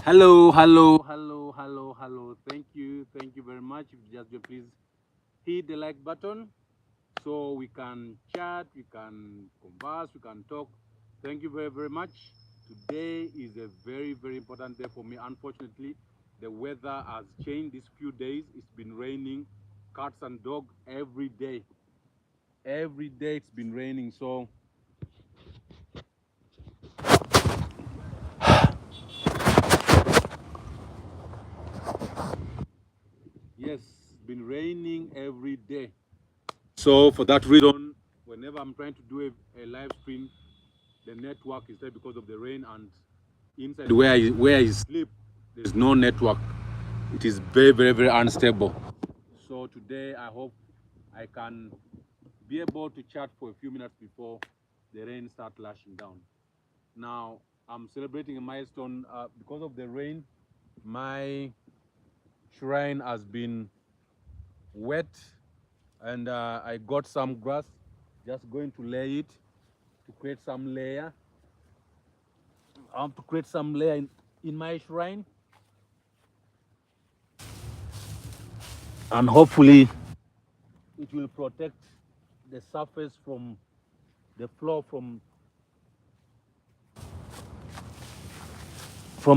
Hello, hello, hello, hello, hello. Thank you very much. If you just please hit the like button so we can chat, we can converse, we can talk. Thank you very, very much. Today is a very, very important day for me. Unfortunately, the weather has changed these few days. It's been raining, cats and dogs every day. Every day it's been raining. So yes, it's been raining every day. So for that reason, whenever I'm trying to do a live stream, the network is there because of the rain, and inside where I sleep, there's no network. It is very, very, very unstable. So today I hope I can be able to chat for a few minutes before the rain starts lashing down. Now I'm celebrating a milestone because of the rain. My shrine has been wet, and I got some grass. Just going to lay it to create some layer. I want to create some layer in my shrine, and hopefully it will protect the surface from the floor from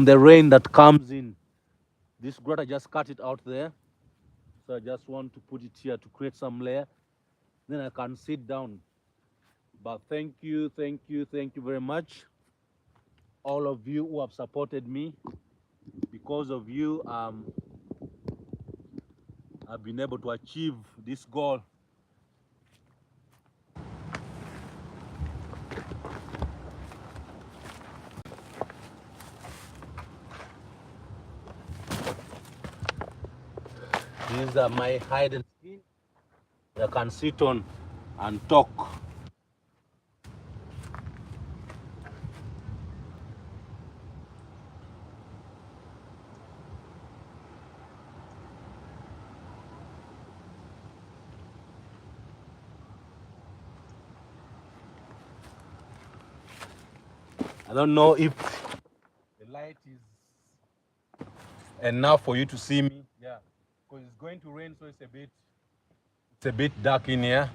the rain that comes in. This grout I just cut it out there, so I just want to put it here to create some layer. Then I can sit down. But thank you very much, all of you who have supported me. Because of you, I've been able to achieve this goal. These are my hide and skin. I can sit on and talk. I don't know if the light is enough for you to see me. Yeah, because it's going to rain, so it's a bit dark in here.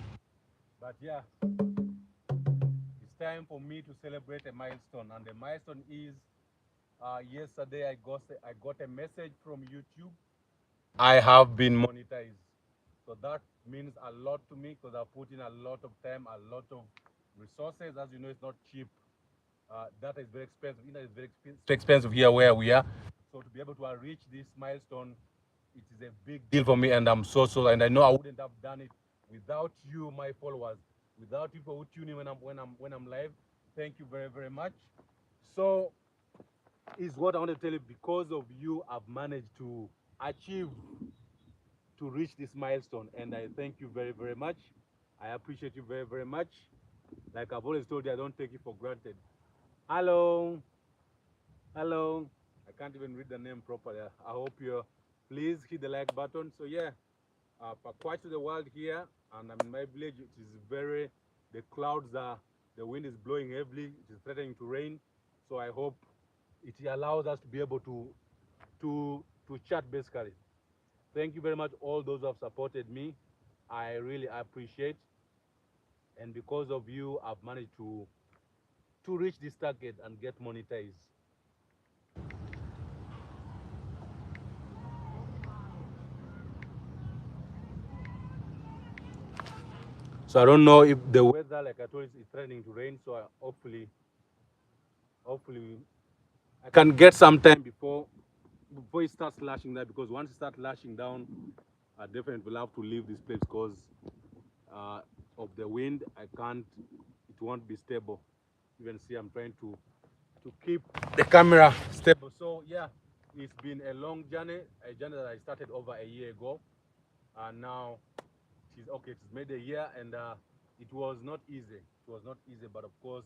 But yeah, it's time for me to celebrate a milestone, and the milestone is yesterday I got a message from YouTube. I have been monetized, so that means a lot to me because I put in a lot of time, a lot of resources. As you know, it's not cheap. Data is very expensive. Internet is very expensive here where we are. So to be able to reach this milestone, it is a big deal for me, and I'm and I know I wouldn't have done it without you, my followers, without people who tune in when I'm live. Thank you very, very much. So is what I want to tell you. Because of you, I've managed to achieve to reach this milestone, and I thank you very, very much. I appreciate you very, very much. Like I've always told you, I don't take it for granted. Hello. Hello. I can't even read the name properly. I hope you please hit the like button. So yeah, quite to the world here, and I'm in my village. It is the clouds are, the wind is blowing heavily. It is threatening to rain. So I hope it allows us to be able to chat basically. Thank you very much, all those who have supported me. I really appreciate, and because of you, I've managed to reach this target and get monetized. So I don't know if the weather, like I told you, is threatening to rain. So hopefully, I can get some time before it starts lashing down. Because once it starts lashing down, I definitely will have to leave this place because uh, of the wind. I can't. It won't be stable. You can see I'm trying to keep the camera stable. So yeah, it's been a long journey, a journey that I started over a year ago, and now she's okay. It's made a year, and it was not easy. It was not easy, but of course,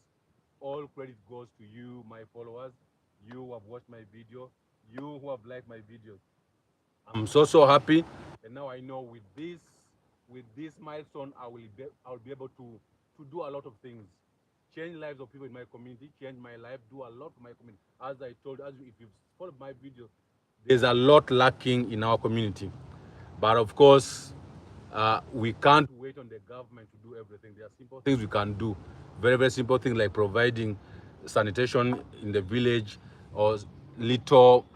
all credit goes to you, my followers, you who have watched my video, you who have liked my videos. I'm so happy, and now I know with this milestone, I'll be able to do a lot of things, change lives of people in my community, change my life, do a lot for my community. As I told, if you've followed my video, there's a lot lacking in our community. But of course, we can't wait on the government to do everything. There are simple things we can do. Very, very simple things like providing sanitation in the village or little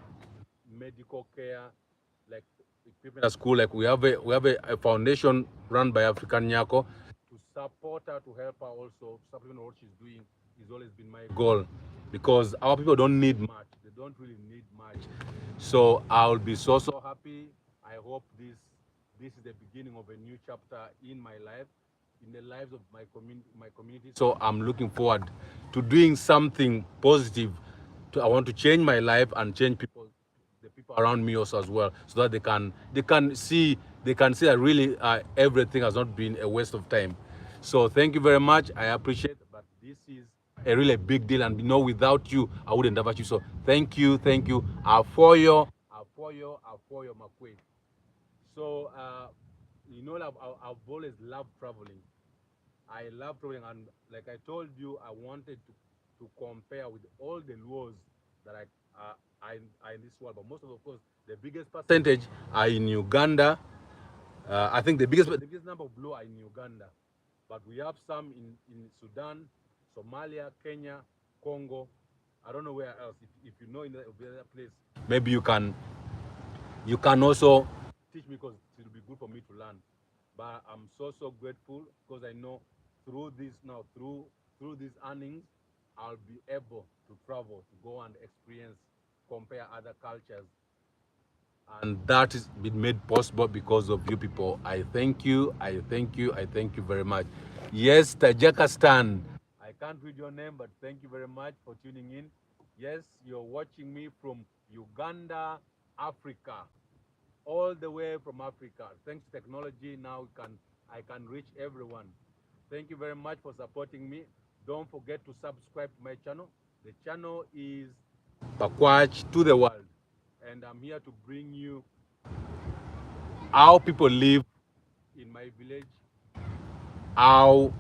medical care, like equipment at school. Like we have a foundation run by African Nyako to support her, to help her also. Supplement what she's doing has always been my goal, because our people don't need much. They don't really need much. So I'll be so happy. I hope this is the beginning of a new chapter in my life, in the lives of my community. So I'm looking forward to doing something positive. I want to change my life and change the people around me also as well, so that they can see that really everything has not been a waste of time. So thank you very much. I appreciate it, but this is a really big deal, and without you, I wouldn't have achieved. So thank you. Afoyo, Makwe. So I've always loved traveling. I love traveling, and like I told you, I wanted to compare with all the laws that are in this world. But most of course, the biggest percentage are in Uganda. I think the biggest number of law are in Uganda, but we have some in Sudan, Somalia, Kenya, Congo. I don't know where else. If you know in the other place, maybe you can also teach me, because it will be good for me to learn. But I'm so grateful, because I know through this now, through these earnings, I'll be able to travel, to go and experience, compare other cultures, and that is been made possible because of you people. I thank you. I thank you very much. Yes, Tajakistan. I can't read your name, but thank you very much for tuning in. Yes, you're watching me from Uganda, Africa, all the way from Africa. Thanks to technology, now I can reach everyone. Thank you very much for supporting me. Don't forget to subscribe to my channel. The channel is Bakwach to the world, and I'm here to bring you how people live in my village, how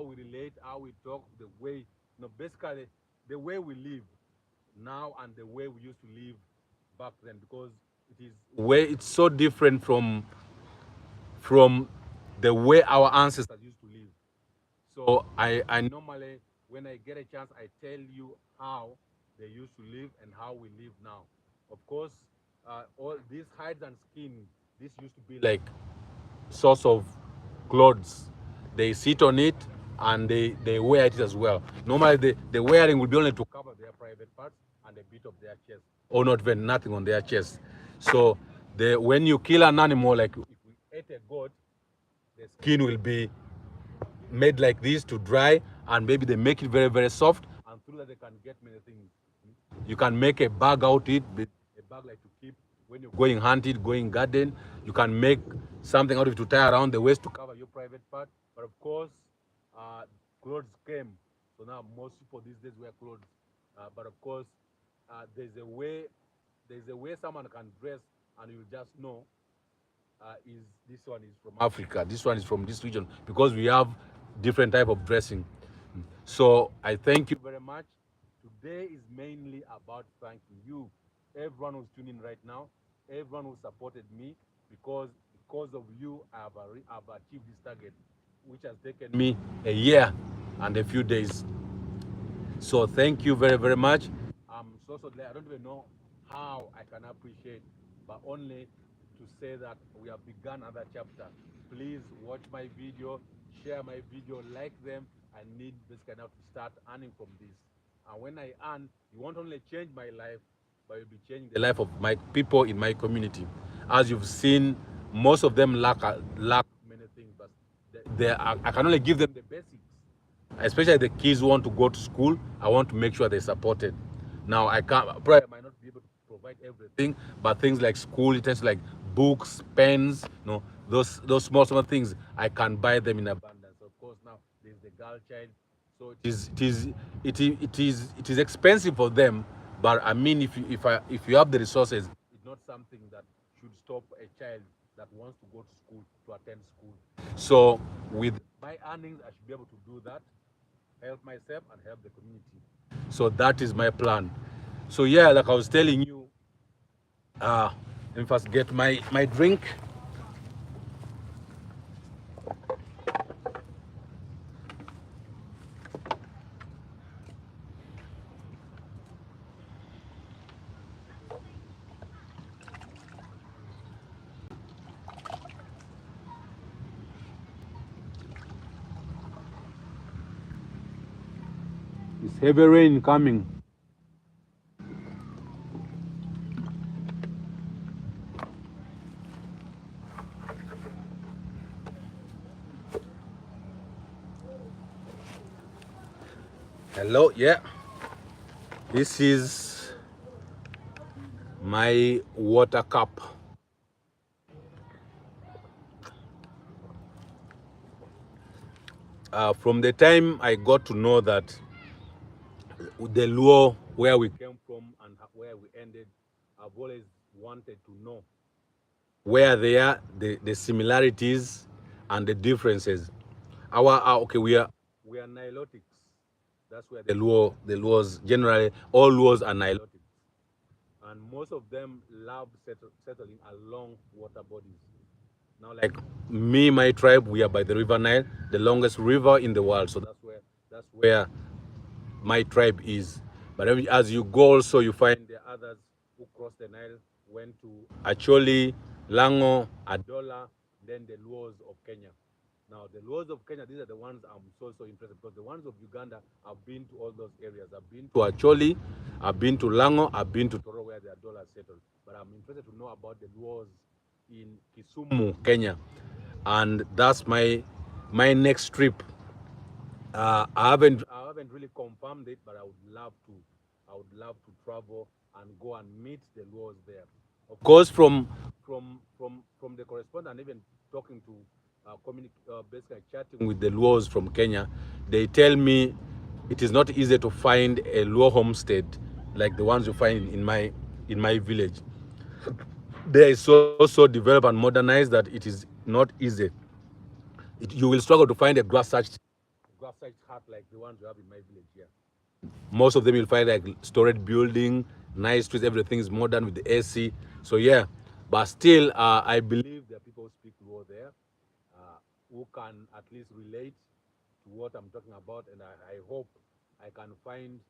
we relate, how we talk, the way, basically the way we live now and the way we used to live back then, because it's so different from the way our ancestors used to live. So I normally, when I get a chance, I tell you how they used to live and how we live now. Of course, all these hides and skin, this used to be like source of clothes. They sit on it and they wear it as well. Normally, the wearing will be only to cover their private parts and a bit of their chest, or not even nothing on their chest. So when you kill an animal, like if we ate a goat, the skin will be made like this to dry, and maybe they make it very, very soft, and through that they can get many things. You can make a bag out it, a bag like to keep when you're going hunting, going garden. You can make something out of it to tie around the waist to cover your private part. But of course, uh, clothes came, so now most people these days wear clothes. But of course, there's a way someone can dress, and you just know is this one is from Africa, this one is from this region, because we have different type of dressing. So I thank you very much. Today is mainly about thanking you, everyone who's tuning right now, everyone who supported me, because of you, I've achieved this target, which has taken me a year and a few days. So thank you very, very much. I'm so glad. I don't even know how I can appreciate, but only to say that we have begun another chapter. Please watch my video, share my video, like them. I need this kind of to start earning from this. And when I earn, you won't only change my life, but you'll be changing the life of my people in my community. As you've seen, most of them lack many things, but I can only give them the basics, especially the kids who want to go to school. I want to make sure they're supported. Now I can't, probably I might not be able to provide everything, but things like school, it is like books, pens, those small things, I can buy them in abundance. Of course, now there's the girl child, so it is expensive for them. But I mean, if you have the resources, it's not something that should stop a child that wants to go to school to attend school. So with my earnings, I should be able to do that. help myself and help the community. So that is my plan. So yeah, like I was telling you, let me first get my drink. It's heavy rain coming. Hello, yeah. This is my water cup. From the time I got to know that the Luo, where we came from and where we ended, I've always wanted to know where they are, the similarities and the differences. Okay, we are Nilotics. That's where the Luos generally all Luos are Nilotics, and most of them love settling along water bodies. Now, like me, my tribe, we are by the River Nile, the longest river in the world. So that's where my tribe is. But as you go, also you find the others who crossed the Nile, went to Acholi, Lango, Adola, then the Luos of Kenya. Now, the Luos of Kenya, these are the ones I'm so interested, because the ones of Uganda, I've been to all those areas. I've been to Acholi, I've been to Lango, I've been to Toro, where the Adola settled. But I'm interested to know about the Luos in Kisumu, Kenya, and that's my next trip. I haven't really confirmed it, but I would love to. I would love to travel and go and meet the Luos there. Of course, from the correspondent, and even talking to basically chatting with the Luos from Kenya, they tell me it is not easy to find a Luo homestead like the ones you find in my village. There is so developed and modernized that it is not easy. You will struggle to find a grass-thatched hut like the ones you have in my village here. Most of them you'll find like storage building, nice streets, everything is modern with the AC. So yeah, but still, I believe there are people who speak Luo there, who can at least relate to what I'm talking about, and I hope I can find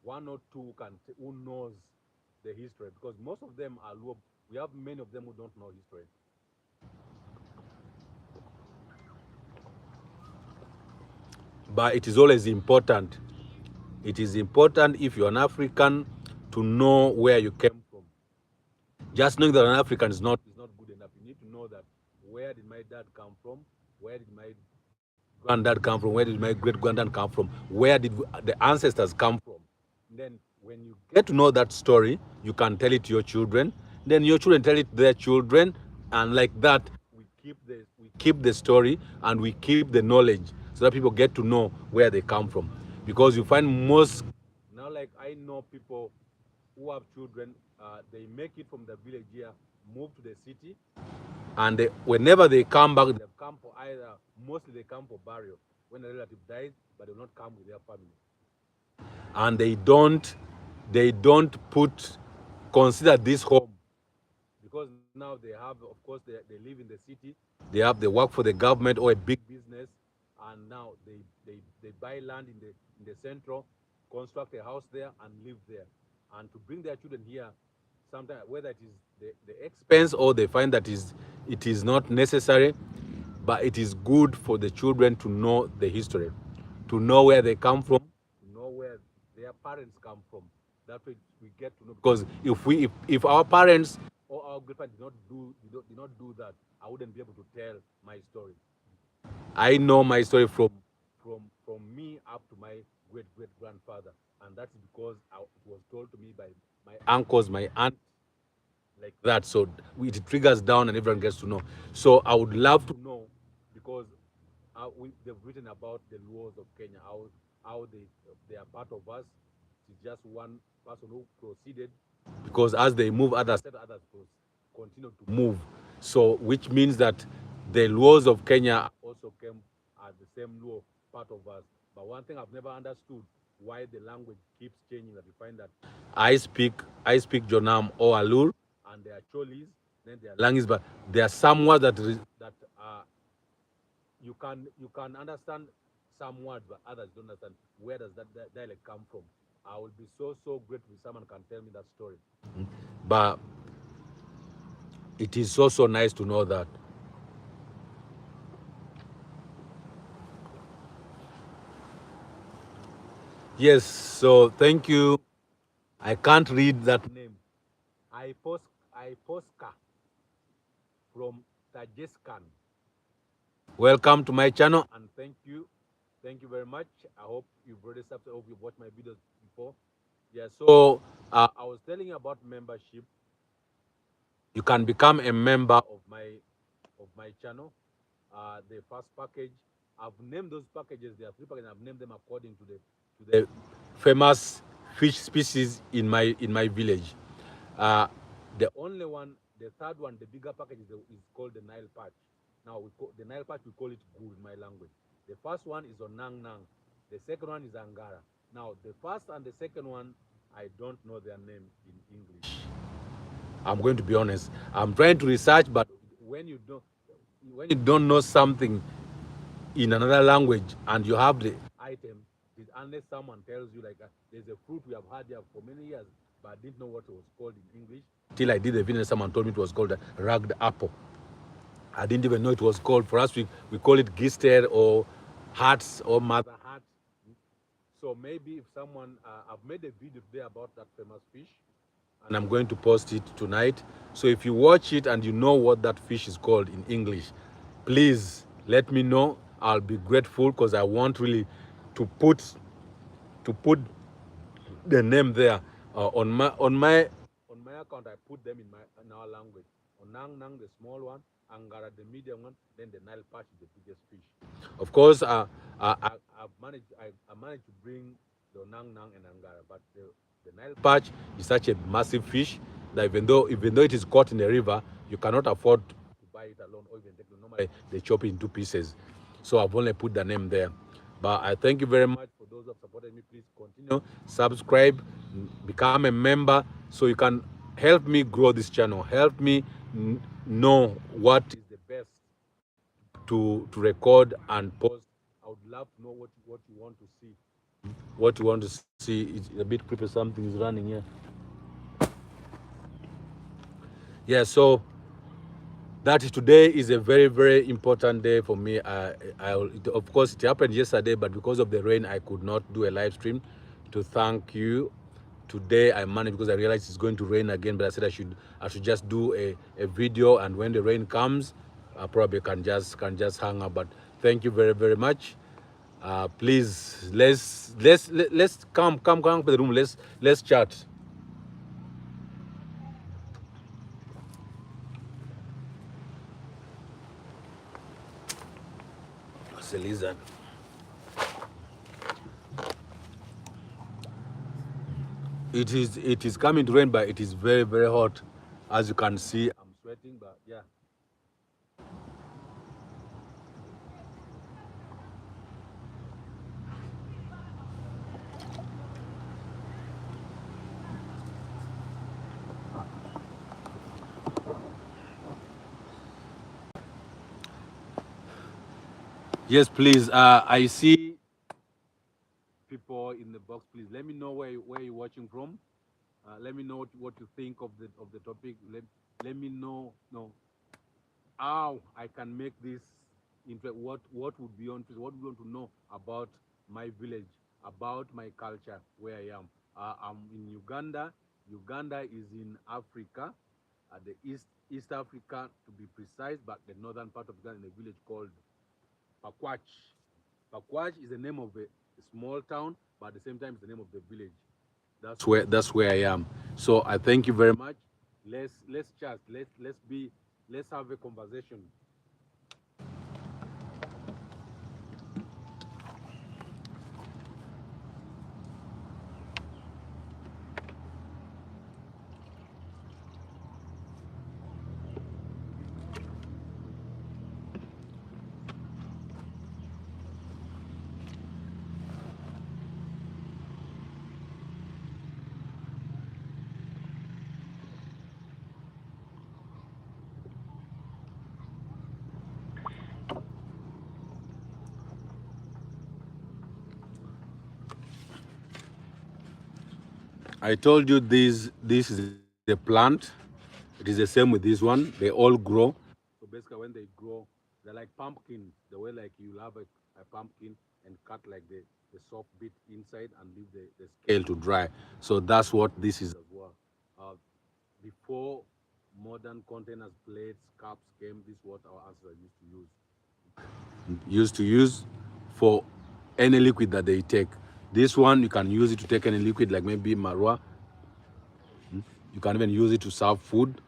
one or two who knows the history, because most of them are Luo. We have many of them who don't know history. But it is always important. It is important, if you're an African, to know where you came from. Just knowing that an African is not good enough. You need to know that, where did my dad come from? Where did my granddad come from? Where did my great granddad come from? Where did the ancestors come from? Then when you get to know that story, you can tell it to your children. Then your children tell it to their children, and like that, we keep the story and we keep the knowledge, so that people get to know where they come from. Because you find most now, like I know people who have children, they make it from the village here, move to the city, and whenever they come back, they come for either, mostly they come for burial when a relative dies, but they will not come with their family, and they don't consider this home, because now they have, of course, they live in the city, they work for the government or a big business, and now they buy land in the central, construct a house there and live there, and to bring their children here, sometimes whether it is the expense, or they find that it is not necessary, but it is good for the children to know the history, to know where they come from, to know where their parents come from. That way we get to know. Because if our parents or our grandparents did not do that, I wouldn't be able to tell my story. I know my story from me up to my great great grandfather, and that's because it was told to me by my uncles, my aunt, like that. So it triggers down and everyone gets to know. So I would love to know, because they've written about the Luos of Kenya, how they are part of us. It's just one person who proceeded, because as they move, others continue to move. So which means that the Luos of Kenya also came as the same Luo, part of us. But one thing I've never understood why the language keeps changing. That you find that I speak Jonam or Alur, and there are Cholis, then there are Langis, but there are some words that you can understand some words, but others don't understand. Where does that dialect come from? I will be so grateful if someone can tell me that story. But it is so nice to know that. Yes, so thank you. I can't read that name. I Posca from Tajikistan. Welcome to my channel and thank you. Thank you very much. I hope you've already subscribed. I hope you've watched my videos before. Yeah, so I was telling you about membership. You can become a member of my channel. The first package, I've named those packages. There are three packages. I've named them according to the famous fish species in my village. Uh, the only one, the third one, the bigger package is called the Nile Patch. Now the Nile Patch, we call it Gur in my language. The first one is Onang Nang. The second one is Angara. Now the first and the second one, I don't know their name in English. I'm going to be honest. I'm trying to research, but when you don't when you don't know something in another language and you have the item, unless someone tells you like there's a fruit we have had here for many years, but I didn't know what it was called in English. Till I did the video, someone told me it was called a rugged apple. I didn't even know it was called. For us, we call it gisted or hearts or mother heart. So maybe if someone, I've made a video today about that famous fish, and I'm going to post it tonight. So if you watch it and you know what that fish is called in English, please let me know. I'll be grateful because I want really to put the name there on my account. I put them in our language. Onang Nang, the small one, Angara, the medium one, then the Nile Perch is the biggest fish. Of course, I managed to bring the Onang Nang and Angara, but the Nile Perch is such a massive fish that even though it is caught in the river, you cannot afford to buy it alone or even take it. Normally they chop it in two pieces. So I've only put the name there. But I thank you very much for those who have supported me. Please continue, subscribe, become a member so you can help me grow this channel. Help me know what is the best to record and post. I would love to know what you want to see. What you want to see. It's a bit creepy. Something is running here. Yeah, so today is a very important day for me. Of course, it happened yesterday, but because of the rain, I could not do a live stream to thank you. Today I managed because I realized it's going to rain again, but I said I should just do a video, and when the rain comes, I probably can just hang up. But thank you very much. Please let's come to the room. Let's chat. It's a lizard. It is coming to rain, but it is very hot. As you can see, I'm sweating, but yeah. Yes, please. I see people in the box. Please let me know where you're watching from. Let me know what you think of the topic. Let me know how I can make this into what would be on what we want to know about my village, about my culture, where I am. I'm in Uganda. Uganda is in Africa, the East Africa to be precise, but the northern part of Uganda in a village called Pakwach. Pakwach is the name of a small town, but at the same time it's the name of the village. That's where I am. So I thank you very much. Let's chat. Let's have a conversation. I told you this is a plant. It is the same with this one. They all grow. So basically, when they grow, they're like pumpkins. The way like you have a pumpkin and cut like the soft bit inside and leave the scale to dry. So that's what this is as well. Uh, Before modern containers, plates, cups came, this is what our ancestors used to use for any liquid that they take. This one you can use it to take any liquid like maybe marwa. You can even use it to serve food.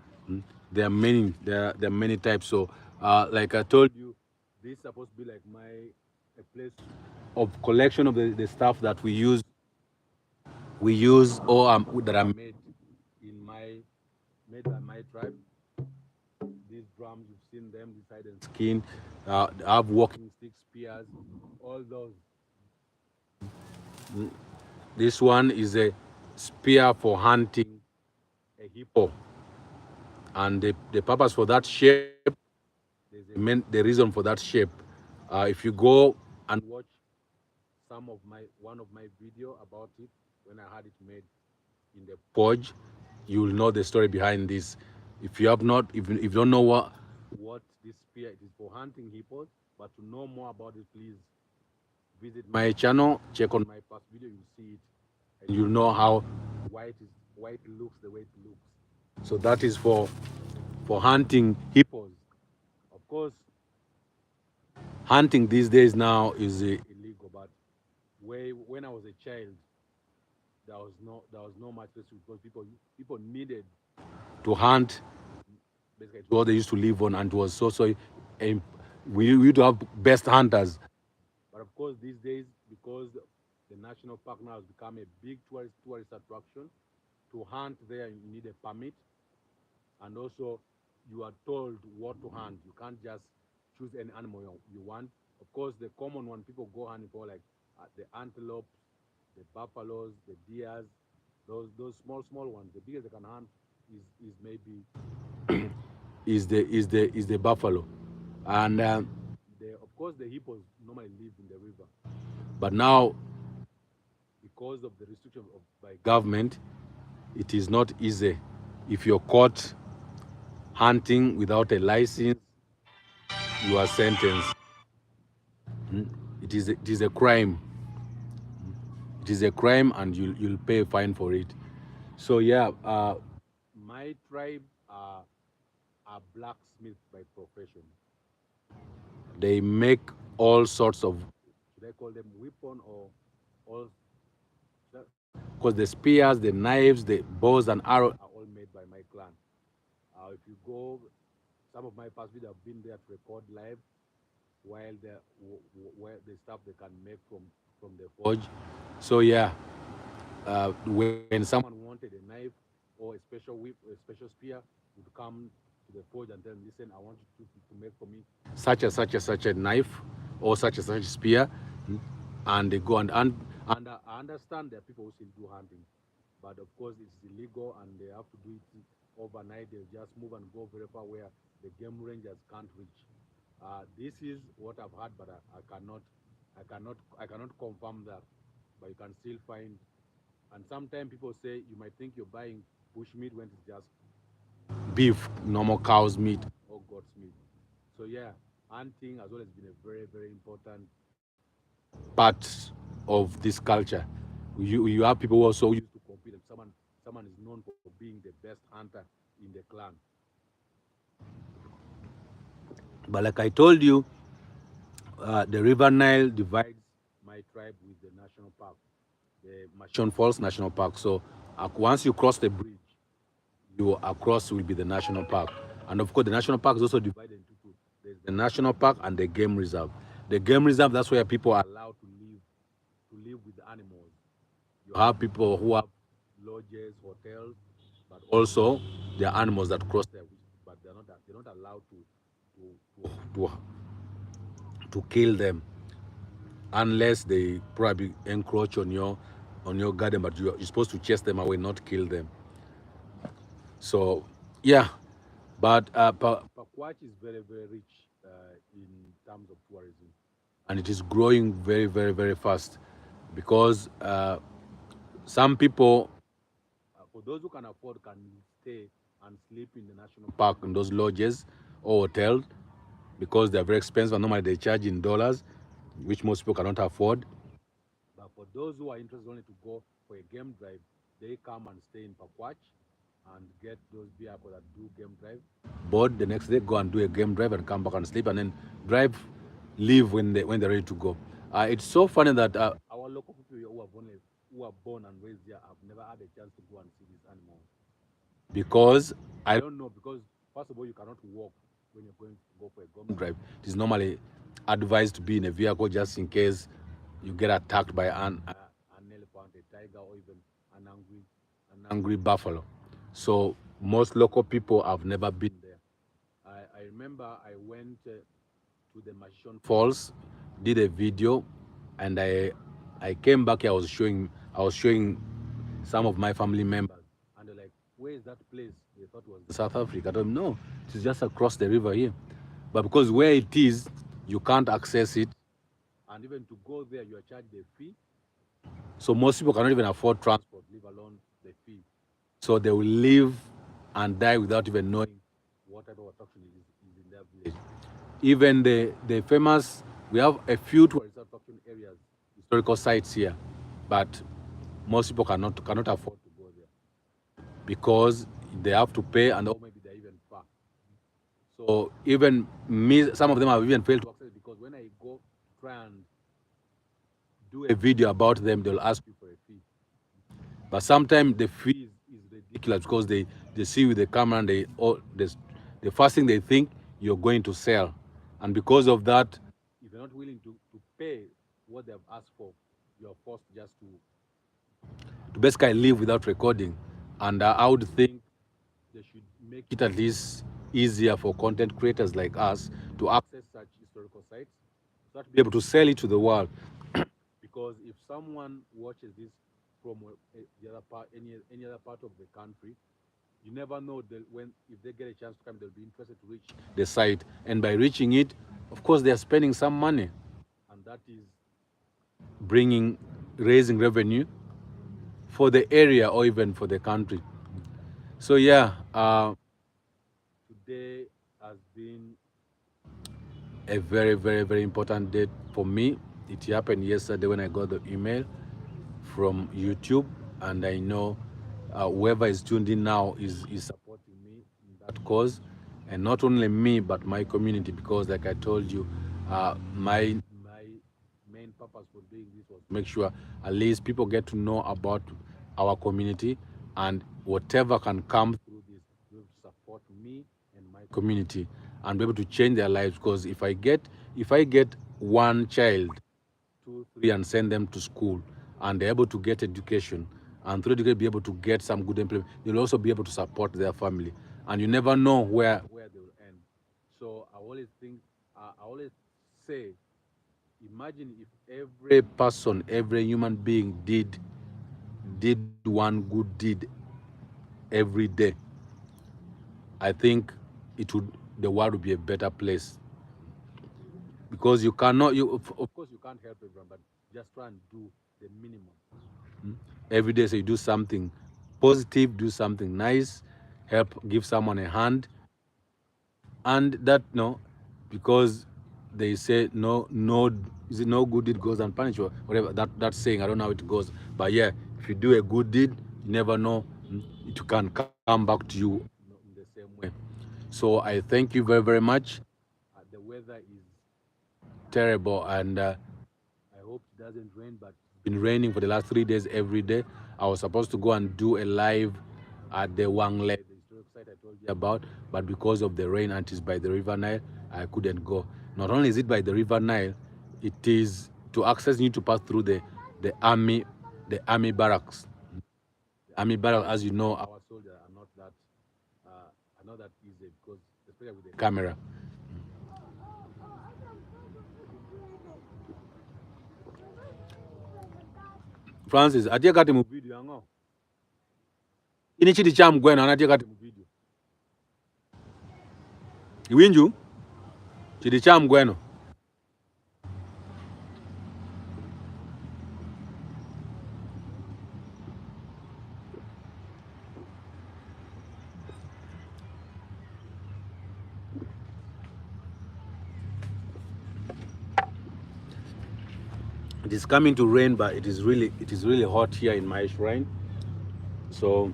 There are many. There are many types. So, like I told you, this is supposed to be like a place of collection of the stuff that we use or that are made by my tribe. These drums, you've seen them, the side and skin. They have walking sticks, spears, all those. This one is a spear for hunting a hippo, and the purpose for that shape, the reason for that shape. If you go and watch one of my video about it when I had it made in the forge, you will know the story behind this. If you have not, if you don't know what this spear, it is for hunting hippos. But to know more about it, please visit my channel, check on my past video, you'll see it, and you'll know how white looks the way it looks. So that is for hunting hippos. Of course, hunting these days now is illegal, but when I was a child, there was no much restriction because people needed to hunt. Basically, it's what they used to live on, and it was so. Um, we used to have best hunters. But of course, these days, because the national park now has become a big tourist attraction, to hunt there you need a permit, and also you are told what to hunt. You can't just choose any animal you want. Of course, the common one people go hunting for, like the antelopes, the buffaloes, the deers, those small ones. The biggest they can hunt is maybe is the buffalo, and of course the hippos normally live in the river. But now, because of the restriction by government, it is not easy. If you're caught hunting without a license, you are sentenced. It is a crime. It is a crime, and you'll pay a fine for it. So yeah, my tribe are blacksmiths by profession. They make all sorts of, should I call them weapon or all, because the spears, the knives, the bows and arrows are all made by my clan. If you go, some of my past videos have been there to record live while where the stuff they can make from the forge. So yeah, when someone wanted a knife or a special whip or a special spear, would come to the forge and tell them, listen, I want you to make for me such a knife or such a spear. And they go and I understand there are people who still do hunting, but of course it's illegal and they have to do it overnight. They'll just move and go very far where the game rangers can't reach. This is what I've heard, but I cannot confirm that. But you can still find, and sometimes people say you might think you're buying bush meat when it's just beef, normal cow's meat or goat's meat. So yeah, hunting has always been a very, very important part of this culture. You have people who also used to compete. If someone is known for being the best hunter in the clan. But like I told you, the River Nile divides my tribe with the national park, the Mashon Falls National Park. So once you cross the bridge, you across will be the national park. And of course, the national park is also divided into two. There's the national park and the game reserve. The game reserve, that's where people are allowed to live with the animals. You have people who have lodges, hotels, but also there are animals that cross there, but they're not allowed to to kill them unless they probably encroach on your garden. But you're supposed to chase them away, not kill them. So yeah, but Pakwach is very, very rich in terms of tourism, and it is growing very, very, very fast because some people. those who can afford can stay and sleep in the national park in those lodges or hotels because they're very expensive and normally they charge in dollars, which most people cannot afford. But for those who are interested only to go for a game drive, they come and stay in Pakwach and get those vehicles that do game drive. Board the next day, go and do a game drive and come back and sleep and then drive, leave when they're ready to go. It's so funny that our local people who are born and raised here have never had a chance to go and see these animals. Because I don't know, because first of all, you cannot walk when you're going to go for a game drive. It is normally advised to be in a vehicle just in case you get attacked by an elephant, a tiger, or even an angry buffalo. So most local people have never been there. I remember I went to the Mashon Falls, did a video, and I came back here. I was showing some of my family members, and they're like, "Where is that place?" They thought it was in South Africa. I told them, "No, it's just across the river here." But because where it is, you can't access it, and even to go there, you are charged a fee. So most people cannot even afford transport, leave alone the fee. So they will live and die without even knowing what type of attraction is in their village. Even the famous, we have a few tourist attraction areas, historical sites here, but most people cannot afford to go there because they have to pay and or maybe they're even far. So even me, some of them have even failed to access because when I go try and do a video about them, they'll ask you for a fee. But sometimes the fee is ridiculous because they see with the camera and the first thing they think you're going to sell. And because of that, if you're not willing to pay what they have asked for, you're forced just to basically live without recording. And I would think they should make it at least easier for content creators like us to access such historical sites, so that to be able to sell it to the world. Because if someone watches this from the other part, any other part of the country, you never know when if they get a chance to come, they'll be interested to reach the site, and by reaching it, of course, they are spending some money, and that is raising revenue for the area or even for the country. So yeah, today has been a very, very, very important date for me. It happened yesterday when I got the email from YouTube, and I know whoever is tuned in now is supporting me in that cause, and not only me but my community. Because, like I told you, my main purpose for doing this was to make sure at least people get to know about our community, and whatever can come through this will support me and my community and be able to change their lives. Because if I get one child, two, three, and send them to school, and they're able to get education, and through education be able to get some good employment, they'll also be able to support their family. And you never know where they will end. So I always say, imagine if every person, every human being did one good deed every day. I think it would the world would be a better place. Because you cannot you of course you can't help everyone, but just try and do the minimum. Mm. Every day, so you do something positive, do something nice, help, give someone a hand, and that no, because they say no, is it no good deed goes unpunished or whatever that saying? I don't know how it goes, but yeah, if you do a good deed, you never know, it can come back to you, in the same way. So I thank you very, very much. The weather is terrible, and I hope it doesn't rain, but it's been raining for the last 3 days every day. I was supposed to go and do a live at the Wangle, the historic site I told you about, but because of the rain and it's by the River Nile, I couldn't go. Not only is it by the River Nile, it is to access, you need to pass through the army barracks. The army barracks, as you know, our soldiers are not that easy because, especially with the camera. Francis, atie kati mu video yango. Ini chiti cha mgweno anatie kati mu video. Iwinju chiti cha mgweno. It is coming to rain, but it is really hot here in my shrine. So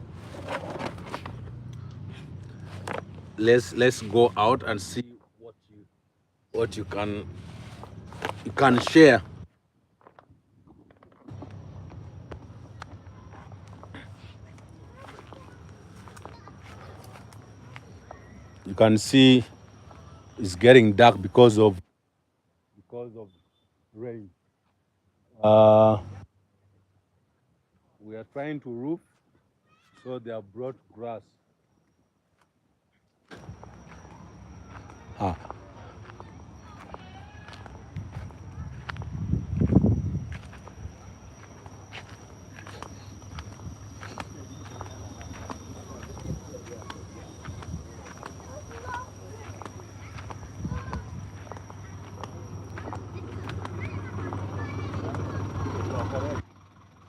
let's go out and see what you can share. You can see it's getting dark because of rain. We are trying to roof, so they have brought grass. Ah.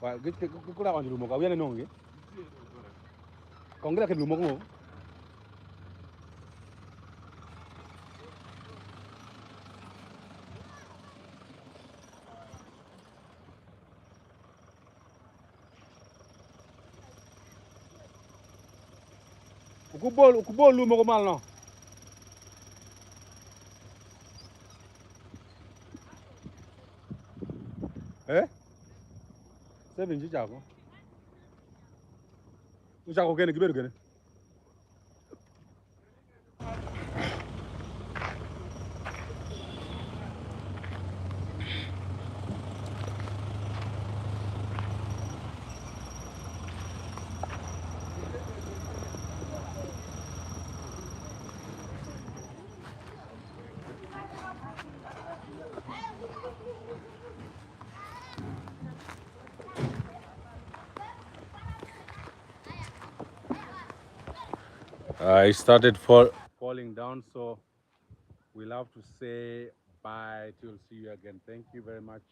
Wa kula wanju lumo ka wiane nongi. Kongela ke lumo ko. Ukubol lumo ko mal no. Eh? Seven ji jako. Jako kene kiberu kene. It started falling down, so we'll have to say bye till see you again. Thank you very much.